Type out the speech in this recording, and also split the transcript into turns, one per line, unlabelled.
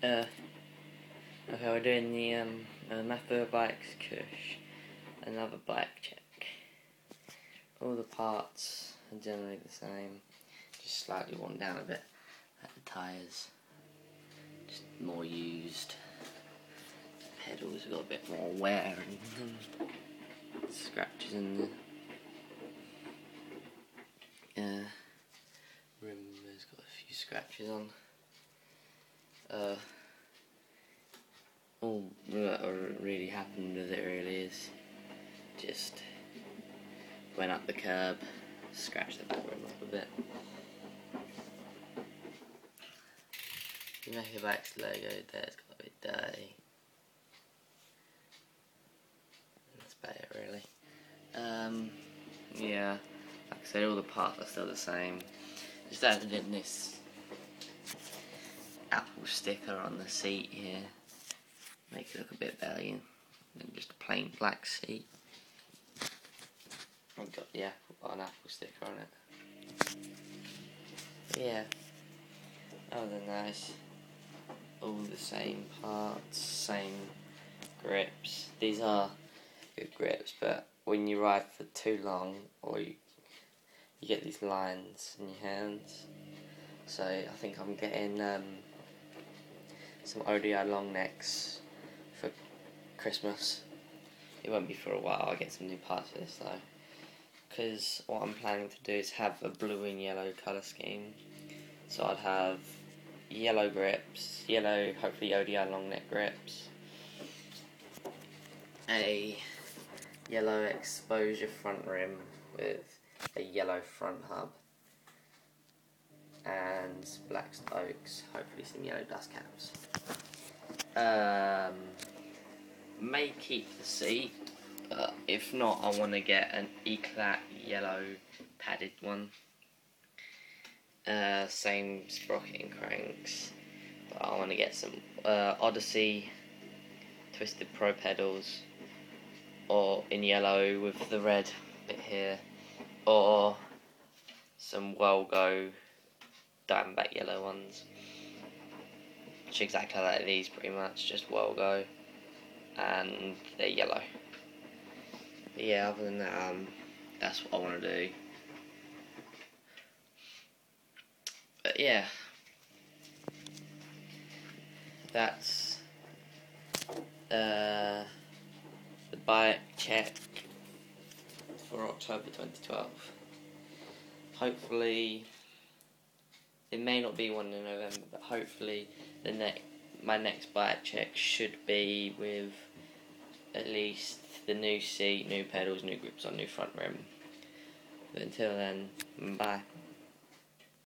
Okay, we're doing the mafiabikes kush, another bike check. All the parts are generally the same, just slightly worn down a bit. Like the tyres, just more used. The pedals have got a bit more wear in them. Scratches in the rim has got a few scratches on. All that really happened with it really is just went up the curb, scratched the back rim up a bit. The mafiabikes logo there's got a bit dirty. That's about it really. Yeah, like I said, all the parts are still the same. Just added in this Apple sticker on the seat here, make it look a bit better than just a plain black seat. I've got the an Apple sticker on it. Yeah, other than that, all the same parts, same grips. These are good grips, but when you ride for too long, or you get these lines in your hands. So I think I'm getting some ODI long necks for Christmas. It won't be for a while. I'll get some new parts for this though, because what I'm planning to do is have a blue and yellow colour scheme. So I'd have yellow grips, yellow hopefully ODI long neck grips, a yellow exposure front rim with a yellow front hub, and black spokes, hopefully some yellow dust caps. May keep the seat, but if not, I want to get an eclat yellow padded one. Same sprocket and cranks, but I want to get some Odyssey twisted pro pedals, or in yellow with the red bit here, or some Go Diamondback yellow ones, which are exactly like these pretty much, just Go, and they're yellow. But yeah, other than that, that's what I want to do. But yeah, that's the bike check for October 2012. Hopefully, it may not be one in November, but hopefully my next bike check should be with at least the new seat, new pedals, new grips on new front rim. But until then, bye.